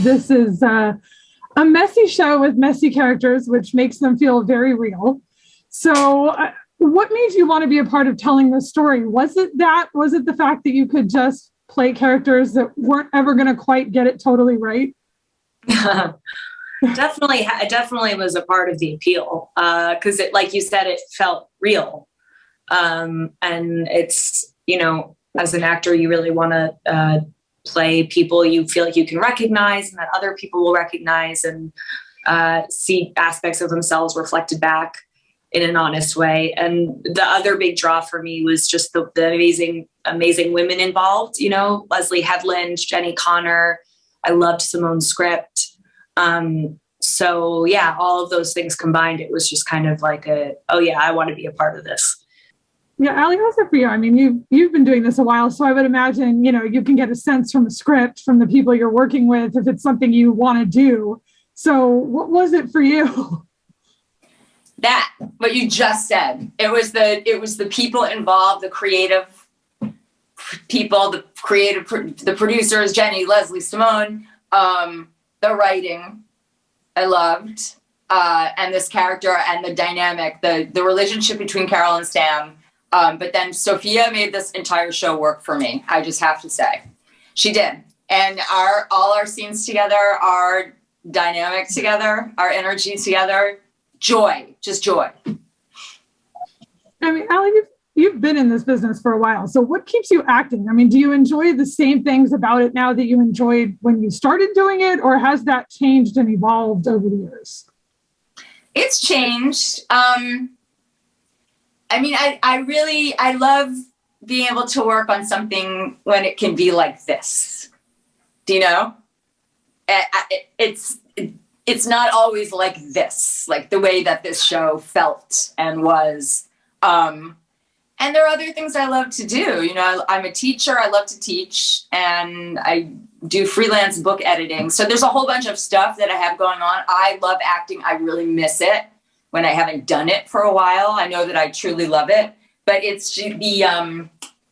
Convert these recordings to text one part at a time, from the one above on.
This is a messy show with messy characters, which makes them feel very real. So what made you want to be a part of telling this story? Was it the fact that you could just play characters that weren't ever going to quite get it totally right? It definitely was a part of the appeal. Cause it, like you said, it felt real. And it's, as an actor, you really want to, play people you feel like you can recognize and that other people will recognize and see aspects of themselves reflected back in an honest way. And the other big draw for me was just the amazing women involved, Leslie Headland, Jenny Connor. I loved Simone's script. So yeah, all of those things combined, it was just kind of like I want to be a part of this. Yeah, Ali, how's it for you? I mean, you've been doing this a while, so I would imagine, you can get a sense from the script, from the people you're working with, if it's something you want to do. So what was it for you? That, what you just said. It was the people involved, the creative people, the producers, Jenny, Leslie, Simone, the writing I loved, and this character and the dynamic, the relationship between Carol and Sam. But then Sofia made this entire show work for me. I just have to say, she did. And all our scenes together, our dynamic together, our energy together, joy, just joy. I mean, Ali, you've been in this business for a while. So what keeps you acting? I mean, do you enjoy the same things about it now that you enjoyed when you started doing it, or has that changed and evolved over the years? It's changed. I mean, I love being able to work on something when it can be like this. Do you know? It's not always like this, like the way that this show felt and was. And there are other things I love to do. I'm a teacher. I love to teach, and I do freelance book editing. So there's a whole bunch of stuff that I have going on. I love acting. I really miss it when I haven't done it for a while. I know that I truly love it, but it's the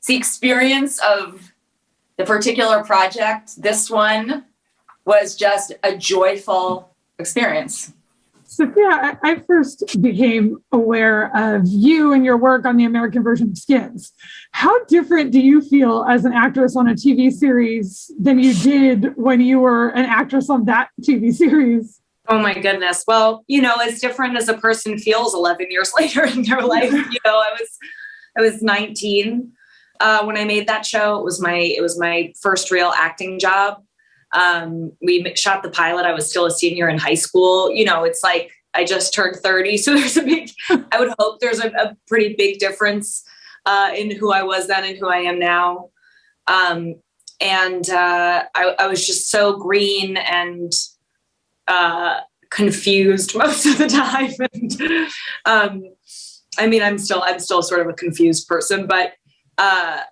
experience of the particular project. This one was just a joyful experience. Sophia, I first became aware of you and your work on the American version of Skins. How different do you feel as an actress on a TV series than you did when you were an actress on that TV series? Oh my goodness. Well, as different as a person feels 11 years later in their life. I was 19 when I made that show. It was my first real acting job. We shot the pilot. I was still a senior in high school. It's like I just turned 30. So I would hope there's a pretty big difference in who I was then and who I am now. I was just so green and confused most of the time. And I'm still sort of a confused person, but I've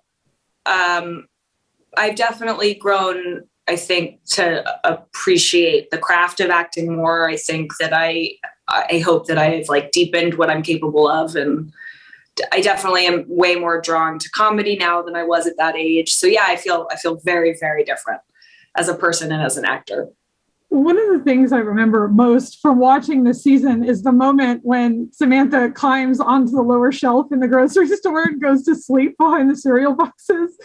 definitely grown, I think, to appreciate the craft of acting more. I think that I hope that I've deepened what I'm capable of, and I definitely am way more drawn to comedy now than I was at that age. So yeah, I feel very, very different as a person and as an actor. One of the things I remember most from watching this season is the moment when Samantha climbs onto the lower shelf in the grocery store and goes to sleep behind the cereal boxes.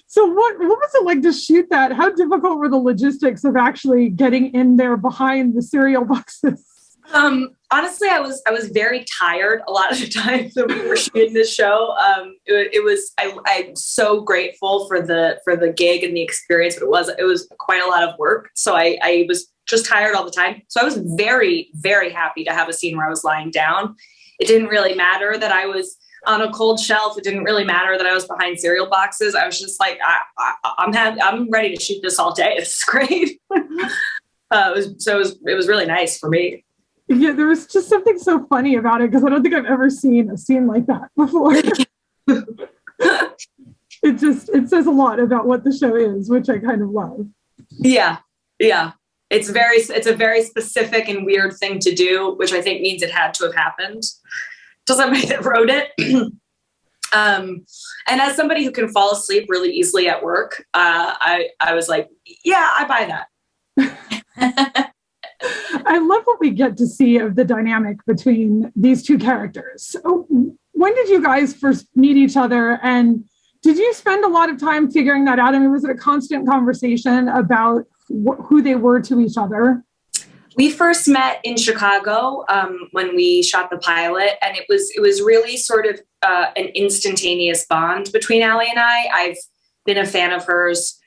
So what was it like to shoot that? How difficult were the logistics of actually getting in there behind the cereal boxes? Honestly, I was very tired a lot of the time that we were shooting this show. I'm so grateful for the gig and the experience, but it was quite a lot of work. So I was just tired all the time. So I was very, very happy to have a scene where I was lying down. It didn't really matter that I was on a cold shelf. It didn't really matter that I was behind cereal boxes. I was just like, I'm ready to shoot this all day. It's great. It was really nice for me. Yeah, there was just something so funny about it because I don't think I've ever seen a scene like that before. It says a lot about what the show is, which I kind of love. Yeah. It's a very specific and weird thing to do, which I think means it had to have happened to somebody that wrote it. And as somebody who can fall asleep really easily at work, I was like, yeah, I buy that. I love what we get to see of the dynamic between these two characters. When did you guys first meet each other, and did you spend a lot of time figuring that out? I mean, was it a constant conversation about who they were to each other? We first met in Chicago when we shot the pilot, and it was really sort of an instantaneous bond between Allie and I. I've been a fan of hers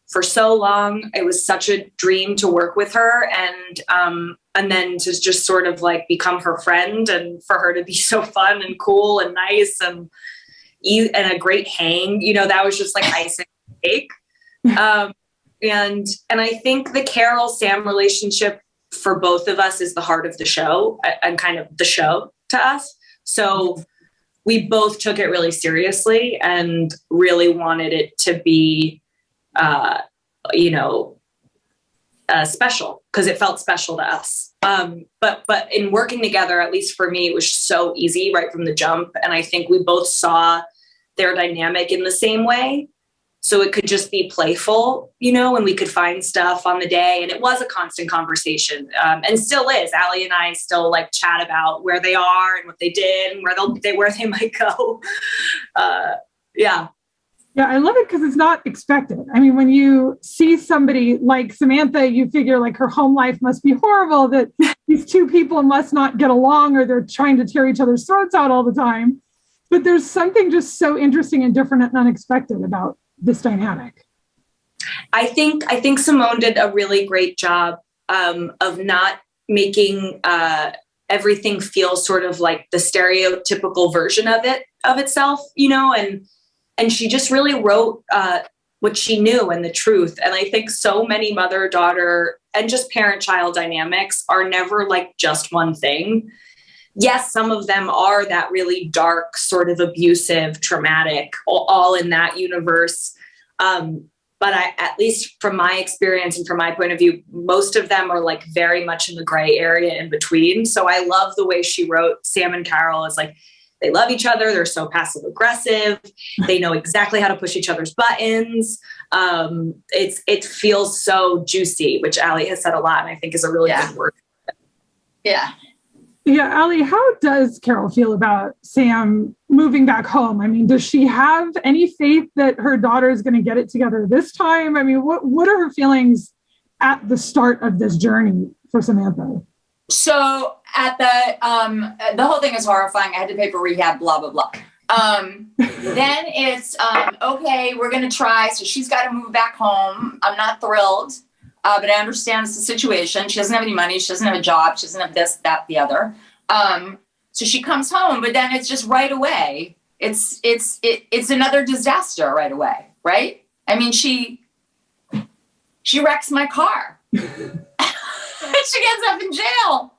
for so long. It was such a dream to work with her, and then to just sort of like become her friend, and for her to be so fun and cool and nice and a great hang. You know, that was just like icing on the cake. And I think the Carol Sam relationship for both of us is the heart of the show and kind of the show to us. So we both took it really seriously and really wanted it to be, special, because it felt special to us. But in working together, at least for me, it was so easy right from the jump. And I think we both saw their dynamic in the same way. So it could just be playful, and we could find stuff on the day. And it was a constant conversation, and still is. Allie and I still like chat about where they are and what they did and where they might go. Yeah. Yeah, I love it because it's not expected. I mean, when you see somebody like Samantha, you figure like her home life must be horrible, that these two people must not get along, or they're trying to tear each other's throats out all the time. But there's something just so interesting and different and unexpected about this dynamic. I think Simone did a really great job of not making everything feel sort of like the stereotypical version of itself, and she just really wrote what she knew and the truth. And I think so many mother-daughter and just parent-child dynamics are never like just one thing. Yes, some of them are that really dark, sort of abusive, traumatic, all in that universe. But at least from my experience and from my point of view, most of them are like very much in the gray area in between. So I love the way she wrote Sam and Carol as like, they love each other. They're so passive aggressive. They know exactly how to push each other's buttons. It feels so juicy, which Allie has said a lot, and I think is a really good word. Yeah. Yeah, Allie, how does Carol feel about Sam moving back home? I mean, does she have any faith that her daughter is going to get it together this time? I mean, what are her feelings at the start of this journey for Samantha? So at the whole thing is horrifying. I had to pay for rehab, blah, blah, blah. Then it's, okay, we're going to try. So she's got to move back home. I'm not thrilled, but I understand it's the situation. She doesn't have any money. She doesn't have a job. She doesn't have this, that, the other. So she comes home, but then it's just right away. It's another disaster right away. Right. I mean, she wrecks my car. She gets up in jail,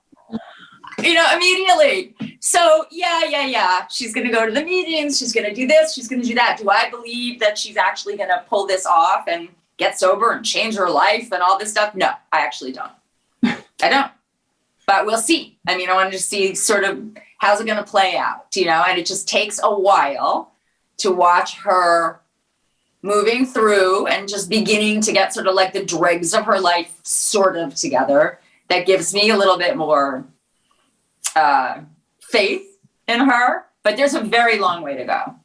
immediately. So yeah. She's going to go to the meetings. She's going to do this. She's going to do that. Do I believe that she's actually going to pull this off and get sober and change her life and all this stuff? No, I actually don't. I don't. But we'll see. I mean, I wanted to see sort of how's it going to play out, and it just takes a while to watch her moving through and just beginning to get sort of like the dregs of her life sort of together. That gives me a little bit more faith in her, but there's a very long way to go.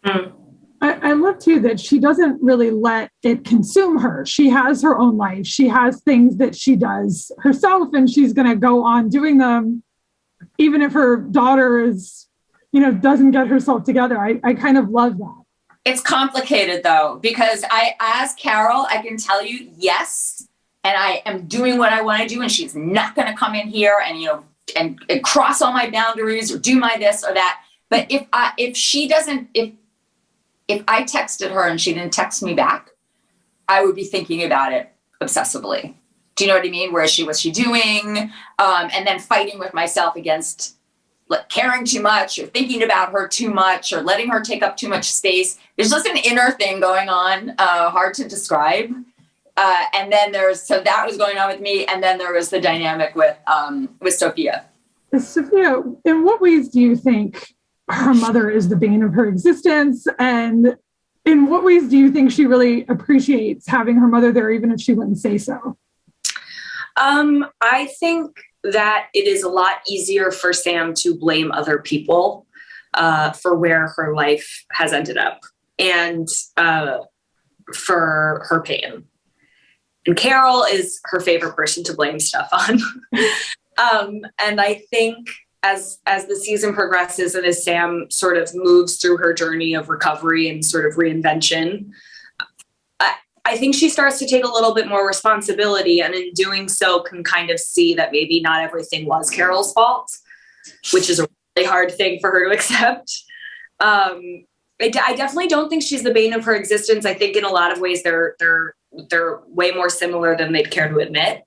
Mm. I love too that she doesn't really let it consume her. She has her own life. She has things that she does herself, and she's going to go on doing them, even if her daughter is, doesn't get herself together. I kind of love that. It's complicated though, because as Carol, I can tell you, yes, and I am doing what I want to do, and she's not going to come in here and, and cross all my boundaries or do my this or that. But if I texted her and she didn't text me back, I would be thinking about it obsessively. Do you know what I mean? Was she doing? And then fighting with myself against like caring too much or thinking about her too much or letting her take up too much space. There's just an inner thing going on, hard to describe. And then so that was going on with me. And then there was the dynamic with Sofia. Sofia, in what ways do you think her mother is the bane of her existence? And in what ways do you think she really appreciates having her mother there, even if she wouldn't say so? I think that it is a lot easier for Sam to blame other people for where her life has ended up and for her pain. And Carol is her favorite person to blame stuff on. And I think as the season progresses and as Sam sort of moves through her journey of recovery and sort of reinvention, I think she starts to take a little bit more responsibility, and in doing so can kind of see that maybe not everything was Carol's fault, which is a really hard thing for her to accept. I definitely don't think she's the bane of her existence. I think in a lot of ways they're way more similar than they'd care to admit,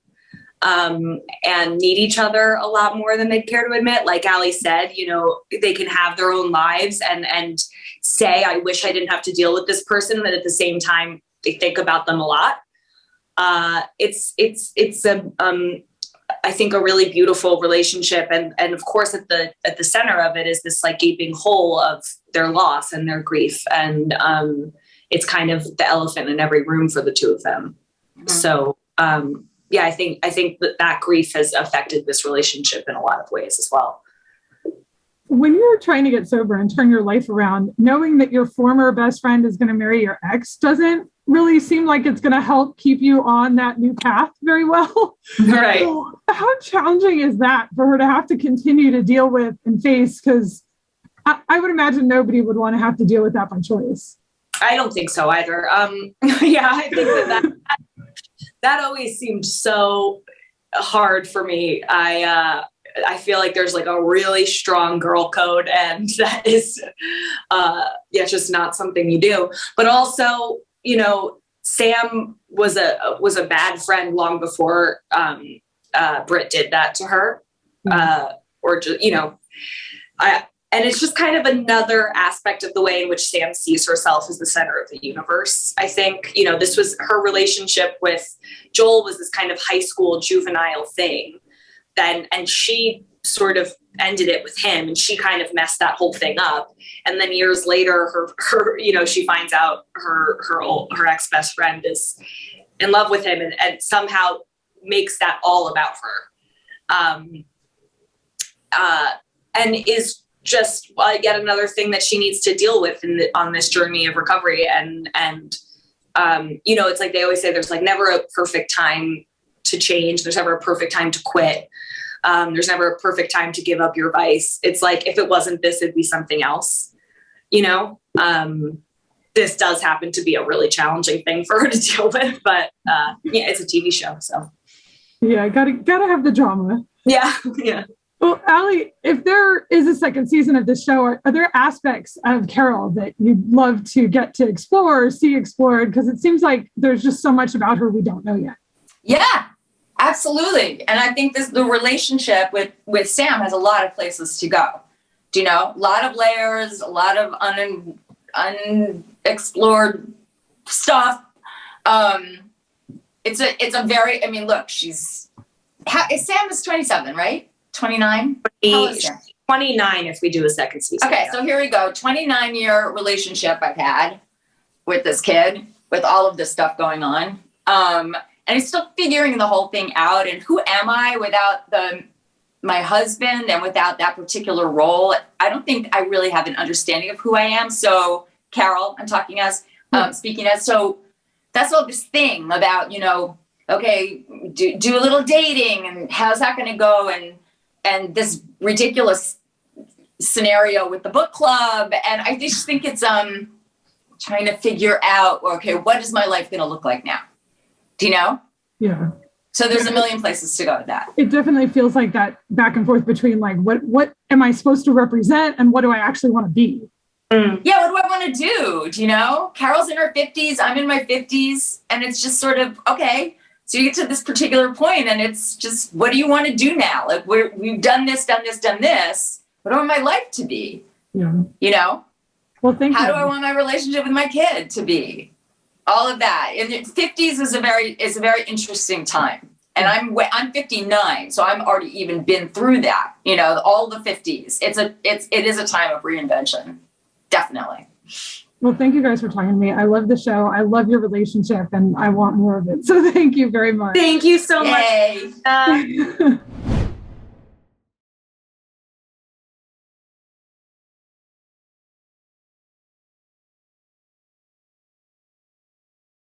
and need each other a lot more than they'd care to admit. Like Ali said, you know, they can have their own lives and say, I wish I didn't have to deal with this person, but at the same time, they think about them a lot. It's I think a really beautiful relationship. And of course at the center of it is this like gaping hole of their loss and their grief. And it's kind of the elephant in every room for the two of them. Mm-hmm. So I think that grief has affected this relationship in a lot of ways as well. When you're trying to get sober and turn your life around, knowing that your former best friend is going to marry your ex doesn't really seem like it's going to help keep you on that new path very well. Right. So how challenging is that for her to have to continue to deal with and face? Because I would imagine nobody would want to have to deal with that by choice. I don't think so either. Yeah, I think that always seemed so hard for me. I feel like there's like a really strong girl code, and that is, just not something you do. But also, you know, Sam was a bad friend long before Britt did that to her, or just, you know, and it's just kind of another aspect of the way in which Sam sees herself as the center of the universe. I think, you know, this was her relationship with Joel was this kind of high school juvenile thing. And she sort of ended it with him, and she kind of messed that whole thing up. And then years later, her you know, she finds out her ex best friend is in love with him, and somehow makes that all about her. And is just yet another thing that she needs to deal with on this journey of recovery. And you know, it's like they always say, there's like never a perfect time to change. There's never a perfect time to quit. There's never a perfect time to give up your vice. It's like, if it wasn't this, it'd be something else, you know? This does happen to be a really challenging thing for her to deal with, but yeah, it's a TV show. So yeah, gotta have the drama. Yeah. Yeah. Well, Ali, if there is a second season of this show, are there aspects of Carol that you'd love to get to explore or see explored? Because it seems like there's just so much about her we don't know yet. Yeah, absolutely. And I think the relationship with Sam has a lot of places to go. Do you know? A lot of layers, a lot of unexplored stuff. It's a very, I mean, look, Sam is 27, right? 29? 29 if we do a second season. Okay, so here we go. 29-year relationship I've had with this kid, with all of this stuff going on. And I'm still figuring the whole thing out. And who am I without my husband and without that particular role? I don't think I really have an understanding of who I am. So Carol, I'm talking as, speaking as, so that's all this thing about, you know, okay, do a little dating and how's that going to go? And this ridiculous scenario with the book club. And I just think it's trying to figure out, okay, what is my life going to look like now? Do you know? Yeah. So there's a million places to go with that. It definitely feels like that back and forth between like, what am I supposed to represent and what do I actually want to be? Yeah, what do I want to do? Do you know? Carol's in her 50s, I'm in my 50s. And it's just sort of, okay, so you get to this particular point and it's just, what do you want to do now? Like we've done this. What do I want my life to be? Yeah. You know? Well, thank you. How do I want my relationship with my kid to be? All of that. And 50s is a very interesting time. And I'm 59, so I'm already even been through that. You know, all the 50s. It is a time of reinvention. Definitely. Well, thank you guys for talking to me. I love the show. I love your relationship and I want more of it. So thank you very much. Thank you so Yay. much.